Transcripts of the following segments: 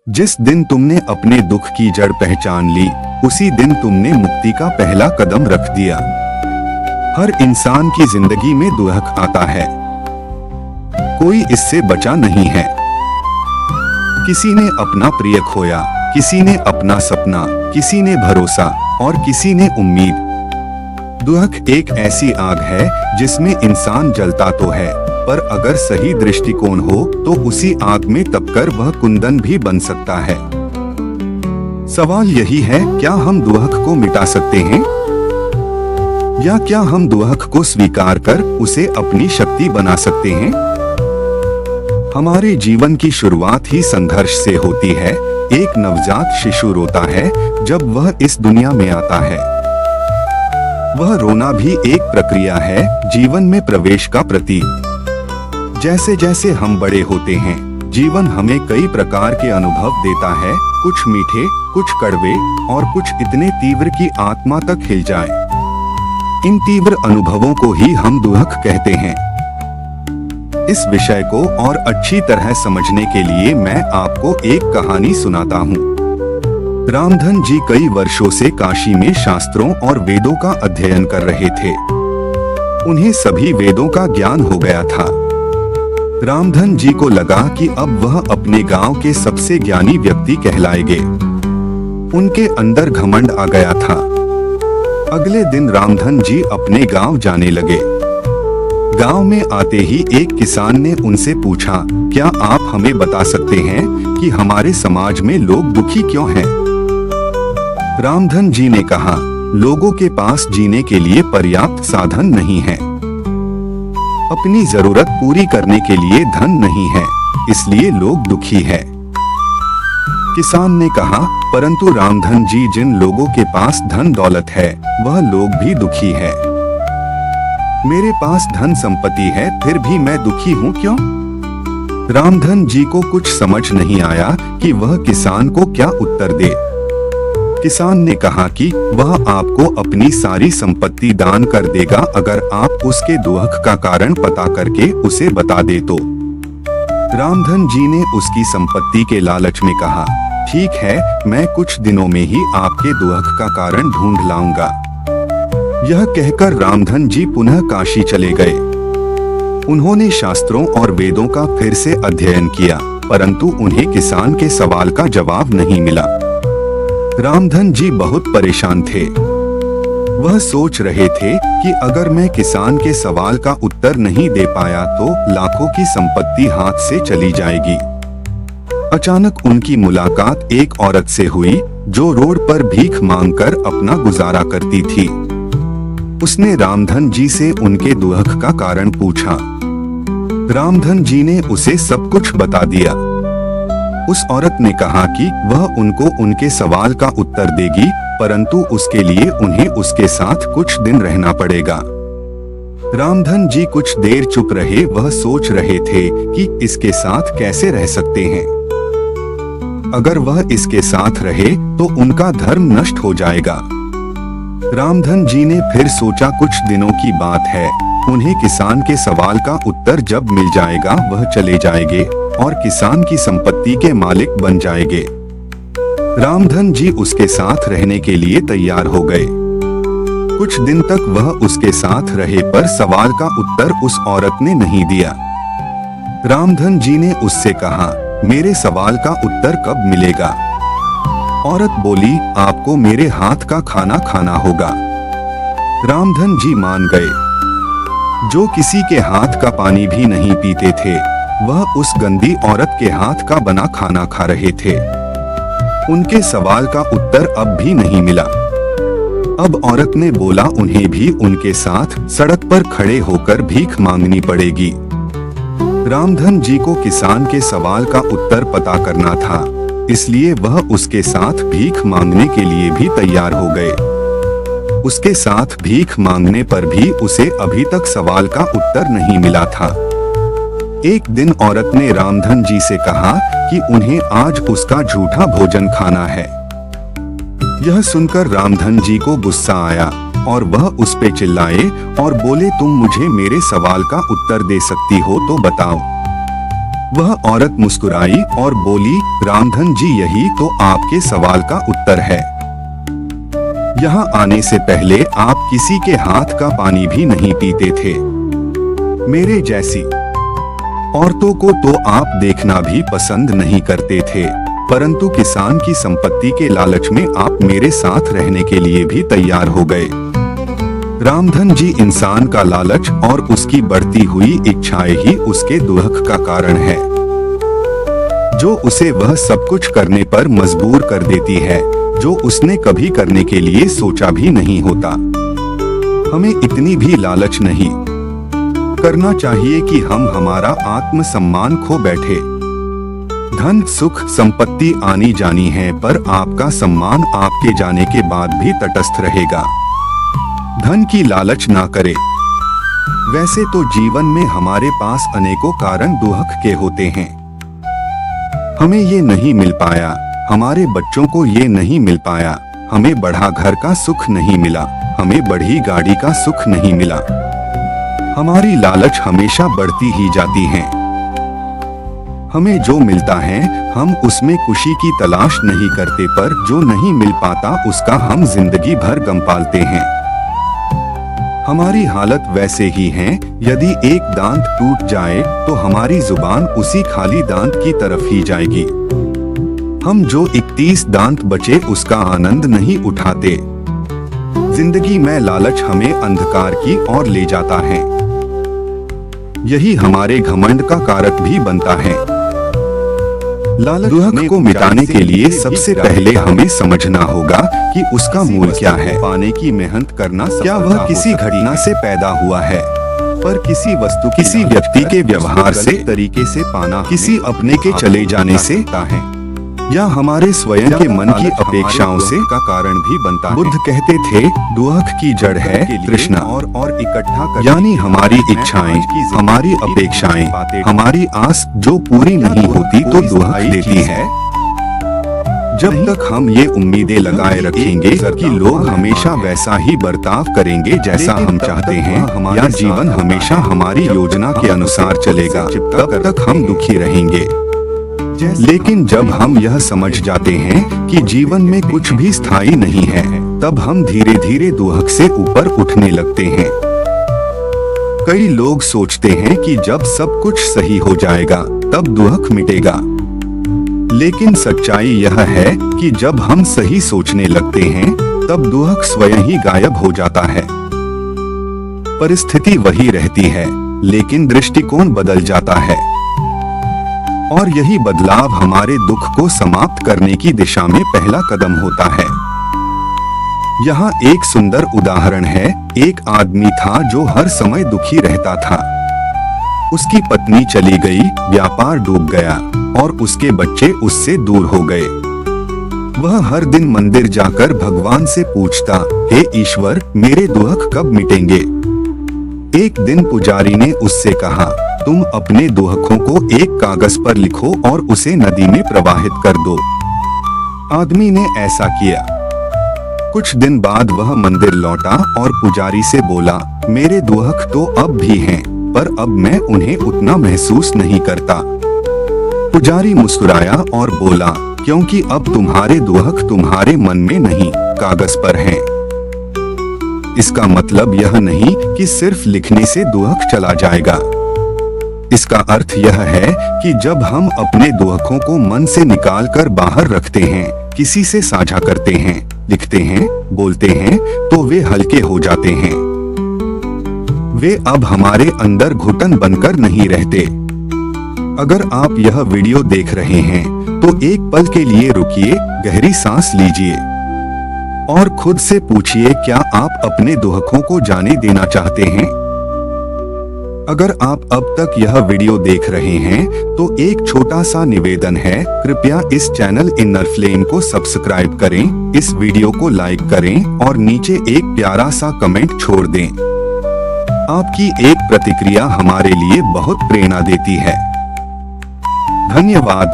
जिस दिन तुमने अपने दुख की जड़ पहचान ली, उसी दिन तुमने मुक्ति का पहला कदम रख दिया। हर इंसान की जिंदगी में दुख आता है, कोई इससे बचा नहीं है। किसी ने अपना प्रिय खोया, किसी ने अपना सपना, किसी ने भरोसा और किसी ने उम्मीद। दुख एक ऐसी आग है जिसमें इंसान जलता तो है, पर अगर सही दृष्टिकोण हो तो उसी आग में तपकर वह कुंदन भी बन सकता है। सवाल यही है, क्या हम दुख को मिटा सकते हैं, या क्या हम दुख को स्वीकार कर उसे अपनी शक्ति बना सकते हैं? हमारे जीवन की शुरुआत ही संघर्ष से होती है। एक नवजात शिशु रोता है जब वह इस दुनिया में आता है। वह रोना भी एक प्रक्रिया है, जीवन में प्रवेश का प्रतीक। जैसे जैसे हम बड़े होते हैं, जीवन हमें कई प्रकार के अनुभव देता है, कुछ मीठे, कुछ कड़वे और कुछ इतने तीव्र कि आत्मा तक हिल जाए। इन तीव्र अनुभवों को ही हम दुख कहते हैं। इस विषय को और अच्छी तरह समझने के लिए मैं आपको एक कहानी सुनाता हूँ। रामधन जी कई वर्षों से काशी में शास्त्रों और वेदों का अध्ययन कर रहे थे। उन्हें सभी वेदों का ज्ञान हो गया था। रामधन जी को लगा कि अब वह अपने गांव के सबसे ज्ञानी व्यक्ति कहलाएंगे। उनके अंदर घमंड आ गया था। अगले दिन रामधन जी अपने गांव जाने लगे। गांव में आते ही एक किसान ने उनसे पूछा, क्या आप हमें बता सकते हैं कि हमारे समाज में लोग दुखी क्यों हैं? रामधन जी ने कहा, लोगों के पास जीने के लिए पर्याप्त साधन नहीं है। अपनी जरूरत पूरी करने के लिए धन नहीं है, इसलिए लोग दुखी है। किसान ने कहा, परंतु रामधन जी, जिन लोगों के पास धन दौलत है वह लोग भी दुखी है। मेरे पास धन संपत्ति है, फिर भी मैं दुखी हूँ क्यों? रामधन जी को कुछ समझ नहीं आया कि वह किसान को क्या उत्तर दे। किसान ने कहा कि वह आपको अपनी सारी संपत्ति दान कर देगा अगर आप उसके दुख का कारण पता करके उसे बता दे तो। रामधन जी ने उसकी संपत्ति के लालच में कहा, ठीक है, मैं कुछ दिनों में ही आपके दुख का कारण ढूंढ लाऊंगा। यह कहकर रामधन जी पुनः काशी चले गए। उन्होंने शास्त्रों और वेदों का फिर से अध्ययन किया, परंतु उन्हें किसान के सवाल का जवाब नहीं मिला। रामधन जी बहुत परेशान थे। वह सोच रहे थे कि अगर मैं किसान के सवाल का उत्तर नहीं दे पाया तो लाखों की संपत्ति हाथ से चली जाएगी। अचानक उनकी मुलाकात एक औरत से हुई जो रोड पर भीख मांगकर अपना गुजारा करती थी। उसने रामधन जी से उनके दुख का कारण पूछा। रामधन जी ने उसे सब कुछ बता दिया। उस औरत ने कहा कि वह उनको उनके सवाल का उत्तर देगी, परंतु उसके लिए उन्हें उसके साथ कुछ दिन रहना पड़ेगा। रामधन जी कुछ देर चुप रहे। वह सोच रहे थे कि इसके साथ कैसे रह सकते हैं। अगर वह इसके साथ रहे तो उनका धर्म नष्ट हो जाएगा। रामधन जी ने फिर सोचा, कुछ दिनों की बात है, उन्हें किसान के सवाल का उत्तर जब मिल जाएगा वह चले जाएंगे और किसान की संपत्ति के मालिक बन जाएंगे। रामधन जी उसके साथ रहने के लिए तैयार हो गए। कुछ दिन तक वह उसके साथ रहे, पर सवाल का उत्तर उस औरत ने नहीं दिया। रामधन जी ने उससे कहा, मेरे सवाल का उत्तर कब मिलेगा? औरत बोली, आपको मेरे हाथ का खाना खाना होगा। रामधन जी मान गए। जो किसी के हाथ का पानी भी नहीं पीते थे, वह उस गंदी औरत के हाथ का बना खाना खा रहे थे। उनके सवाल का उत्तर अब भी नहीं मिला। अब औरत ने बोला, उन्हें भी उनके साथ सड़क पर खड़े होकर भीख मांगनी पड़ेगी। रामधन जी को किसान के सवाल का उत्तर पता करना था, इसलिए वह उसके साथ भीख मांगने के लिए भी तैयार हो गए। उसके साथ भीख मांगने पर भी उसे अभी तक सवाल का उत्तर नहीं मिला था। एक दिन औरत ने रामधन जी से कहा कि उन्हें आज उसका झूठा भोजन खाना है। यह सुनकर रामधन जी को गुस्सा आया और वह उस पे चिल्लाए और बोले, तुम मुझे मेरे सवाल का उत्तर दे सकती हो तो बताओ। वह औरत मुस्कुराई और बोली, रामधन जी, यही तो आपके सवाल का उत्तर है। यहाँ आने से पहले आप किसी के हाथ का पानी भी नहीं पीते थे। मेरे जैसी औरतों को तो आप देखना भी पसंद नहीं करते थे, परंतु किसान की संपत्ति के लालच में आप मेरे साथ रहने के लिए भी तैयार हो गए। रामधन जी, इंसान का लालच और उसकी बढ़ती हुई इच्छाएं ही उसके दुख का कारण है, जो उसे वह सब कुछ करने पर मजबूर कर देती है जो उसने कभी करने के लिए सोचा भी नहीं होता। हमें इतनी भी लालच नहीं करना चाहिए कि हम हमारा आत्मसम्मान खो बैठे। धन, सुख, संपत्ति आनी जानी है, पर आपका सम्मान आपके जाने के बाद भी तटस्थ रहेगा। धन की लालच ना करे। वैसे तो जीवन में हमारे पास अनेकों कारण दुख के होते हैं। हमें ये नहीं मिल पाया, हमारे बच्चों को ये नहीं मिल पाया, हमें बढ़ा घर का सुख नहीं मिला, हमें बढ़ी गाड़ी का सुख नहीं मिला। हमारी लालच हमेशा बढ़ती ही जाती है। हमें जो मिलता है हम उसमें खुशी की तलाश नहीं करते, पर जो नहीं मिल पाता उसका हम जिंदगी भर गम पालते हैं। हमारी हालत वैसे ही है, यदि एक दांत टूट जाए तो हमारी जुबान उसी खाली दांत की तरफ ही जाएगी। हम जो 31 दांत बचे उसका आनंद नहीं उठाते। जिंदगी में लालच हमें अंधकार की ओर ले जाता है। यही हमारे घमंड का कारक भी बनता है। लालच को मिटाने के लिए सबसे पहले हमें समझना होगा कि उसका मूल क्या है। पाने की मेहनत करना, क्या वह किसी घटना से पैदा हुआ है, पर किसी वस्तु, किसी व्यक्ति के व्यवहार से, तरीके से पाना, किसी अपने के चले जाने से है, या हमारे स्वयं के मन की अपेक्षाओं से का कारण भी बनता है। बुद्ध कहते थे, दुख की जड़ है तृष्णा, और इकट्ठा यानी हमारी इच्छाएं, हमारी अपेक्षाएं, हमारी आस जो पूरी नहीं होती तो दुख देती है। जब तक हम ये उम्मीदें लगाए रखेंगे कि लोग हमेशा वैसा ही बर्ताव करेंगे जैसा हम चाहते हैं, या जीवन हमेशा हमारी योजना के अनुसार चलेगा, तब तक हम दुखी रहेंगे। लेकिन जब हम यह समझ जाते हैं कि जीवन में कुछ भी स्थायी नहीं है, तब हम धीरे धीरे दुख से ऊपर उठने लगते हैं। कई लोग सोचते हैं कि जब सब कुछ सही हो जाएगा तब दुख मिटेगा, लेकिन सच्चाई यह है कि जब हम सही सोचने लगते हैं तब दुख स्वयं ही गायब हो जाता है। परिस्थिति वही रहती है, लेकिन दृष्टिकोण बदल जाता है, और यही बदलाव हमारे दुख को समाप्त करने की दिशा में पहला कदम होता है। यहाँ एक सुंदर उदाहरण है। एक आदमी था जो हर समय दुखी रहता था। उसकी पत्नी चली गई, व्यापार डूब गया और उसके बच्चे उससे दूर हो गए। वह हर दिन मंदिर जाकर भगवान से पूछता, हे ईश्वर, मेरे दुख कब मिटेंगे? एक दिन पुजारी ने उससे कहा, तुम अपने दुखों को एक कागज पर लिखो और उसे नदी में प्रवाहित कर दो। आदमी ने ऐसा किया। कुछ दिन बाद वह मंदिर लौटा और पुजारी से बोला, मेरे दुख तो अब भी हैं, पर अब मैं उन्हें उतना महसूस नहीं करता। पुजारी मुस्कुराया और बोला, क्योंकि अब तुम्हारे दुख तुम्हारे मन में नहीं, कागज पर हैं। इसका मतलब यह नहीं कि सिर्फ लिखने से दुख चला जाएगा। इसका अर्थ यह है कि जब हम अपने दुखों को मन से निकालकर बाहर रखते हैं, किसी से साझा करते हैं, लिखते हैं, बोलते हैं, तो वे हल्के हो जाते हैं। वे अब हमारे अंदर घुटन बनकर नहीं रहते। अगर आप यह वीडियो देख रहे हैं तो एक पल के लिए रुकिए, गहरी सांस लीजिए और खुद से पूछिए, क्या आप अपने दुखों को जाने देना चाहते हैं? अगर आप अब तक यह वीडियो देख रहे हैं तो एक छोटा सा निवेदन है, कृपया इस चैनल इनर फ्लेम को सब्सक्राइब करें, इस वीडियो को लाइक करें और नीचे एक प्यारा सा कमेंट छोड़ दें। आपकी एक प्रतिक्रिया हमारे लिए बहुत प्रेरणा देती है। धन्यवाद।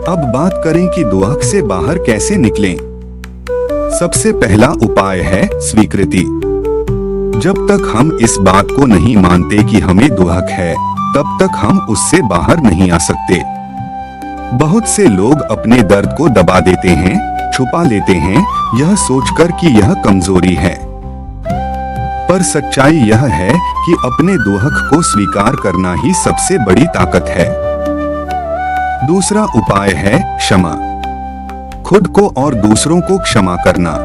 अब बात करें कि दुख से बाहर कैसे निकलें। सबसे पहला उपाय है स्वीकृति। जब तक हम इस बात को नहीं मानते कि हमें दुख है, तब तक हम उससे बाहर नहीं आ सकते। बहुत से लोग अपने दर्द को दबा देते हैं, छुपा लेते हैं, यह सोचकर कि यह कमजोरी है। पर सच्चाई यह है कि अपने दुख को स्वीकार करना ही सबसे बड़ी ताकत है। दूसरा उपाय है क्षमा। खुद को और दूसरों को क्षमा करना।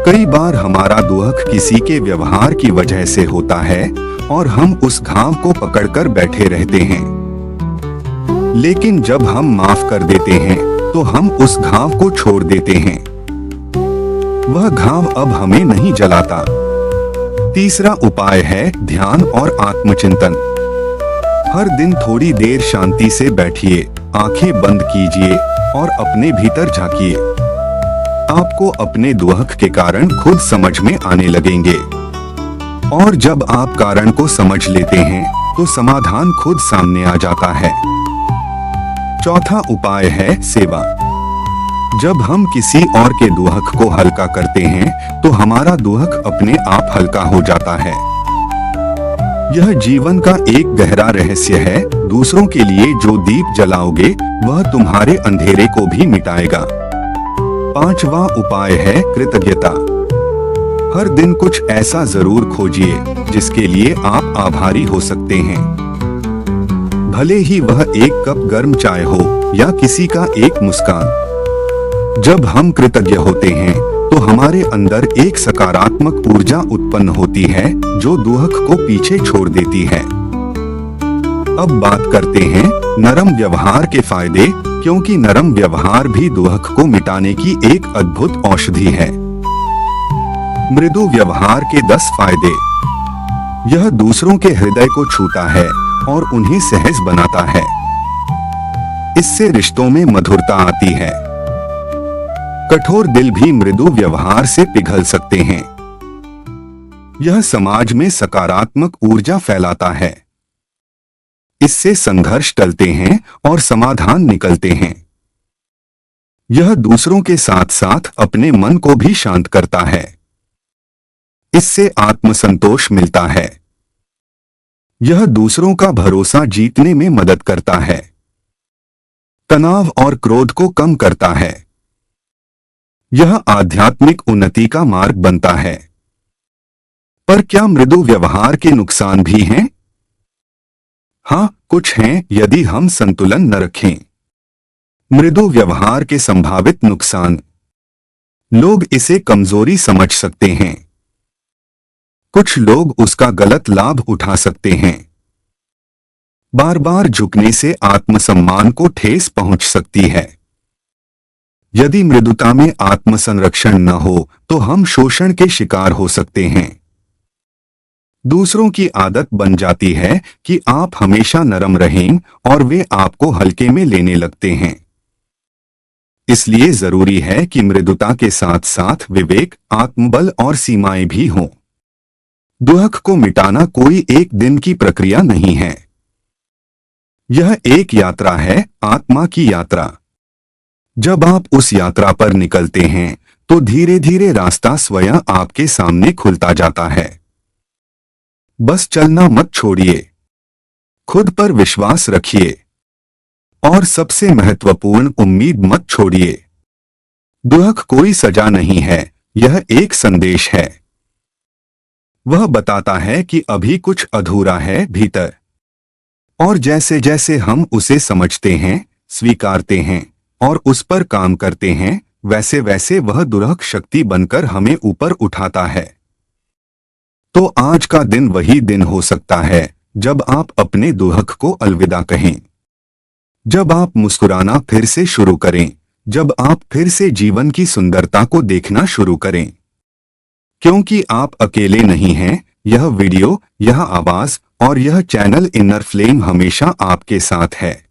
कई बार हमारा दुख किसी के व्यवहार की वजह से होता है और हम उस घाव को पकड़कर बैठे रहते हैं। लेकिन जब हम माफ कर देते हैं तो हम उस घाव को छोड़ देते हैं। वह घाव अब हमें नहीं जलाता। तीसरा उपाय है ध्यान और आत्मचिंतन। हर दिन थोड़ी देर शांति से बैठिए, आंखें बंद कीजिए और अपने भीतर झांकिए। आपको अपने दुख के कारण खुद समझ में आने लगेंगे। और जब आप कारण को समझ लेते हैं तो समाधान खुद सामने आ जाता है। चौथा उपाय है सेवा। जब हम किसी और के दुख को हल्का करते हैं तो हमारा दुख अपने आप हल्का हो जाता है। यह जीवन का एक गहरा रहस्य है। दूसरों के लिए जो दीप जलाओगे वह तुम्हारे अंधेरे को भी मिटाएगा। पांचवा उपाय है कृतज्ञता। हर दिन कुछ ऐसा जरूर खोजिए जिसके लिए आप आभारी हो सकते हैं। भले ही वह एक कप गर्म चाय हो या किसी का एक मुस्कान। जब हम कृतज्ञ होते हैं तो हमारे अंदर एक सकारात्मक ऊर्जा उत्पन्न होती है जो दुख को पीछे छोड़ देती है। अब बात करते हैं नरम व्यवहार के फायदे, क्योंकि नरम व्यवहार भी दुख को मिटाने की एक अद्भुत औषधि है। मृदु व्यवहार के 10 फायदे। यह दूसरों के हृदय को छूता है और उन्हें सहज बनाता है। इससे रिश्तों में मधुरता आती है। कठोर दिल भी मृदु व्यवहार से पिघल सकते हैं। यह समाज में सकारात्मक ऊर्जा फैलाता है। इससे संघर्ष टलते हैं और समाधान निकलते हैं। यह दूसरों के साथ साथ अपने मन को भी शांत करता है। इससे आत्मसंतोष मिलता है। यह दूसरों का भरोसा जीतने में मदद करता है। तनाव और क्रोध को कम करता है। यह आध्यात्मिक उन्नति का मार्ग बनता है। पर क्या मृदु व्यवहार के नुकसान भी हैं? हाँ, कुछ हैं यदि हम संतुलन न रखें। मृदु व्यवहार के संभावित नुकसान। लोग इसे कमजोरी समझ सकते हैं। कुछ लोग उसका गलत लाभ उठा सकते हैं। बार बार झुकने से आत्मसम्मान को ठेस पहुंच सकती है। यदि मृदुता में आत्मसंरक्षण न हो तो हम शोषण के शिकार हो सकते हैं। दूसरों की आदत बन जाती है कि आप हमेशा नरम रहें और वे आपको हल्के में लेने लगते हैं। इसलिए जरूरी है कि मृदुता के साथ साथ विवेक, आत्मबल और सीमाएं भी हों। दुख को मिटाना कोई एक दिन की प्रक्रिया नहीं है। यह एक यात्रा है, आत्मा की यात्रा। जब आप उस यात्रा पर निकलते हैं तो धीरे धीरे रास्ता स्वयं आपके सामने खुलता जाता है। बस चलना मत छोड़िए। खुद पर विश्वास रखिए और सबसे महत्वपूर्ण, उम्मीद मत छोड़िए। दुख कोई सजा नहीं है, यह एक संदेश है। वह बताता है कि अभी कुछ अधूरा है भीतर। और जैसे जैसे हम उसे समझते हैं, स्वीकारते हैं और उस पर काम करते हैं, वैसे वैसे वह दुर्लभ शक्ति बनकर हमें ऊपर उठाता है। तो आज का दिन वही दिन हो सकता है जब आप अपने दुख को अलविदा कहें, जब आप मुस्कुराना फिर से शुरू करें, जब आप फिर से जीवन की सुंदरता को देखना शुरू करें। क्योंकि आप अकेले नहीं हैं, यह वीडियो, यह आवाज और यह चैनल इनर फ्लेम हमेशा आपके साथ है।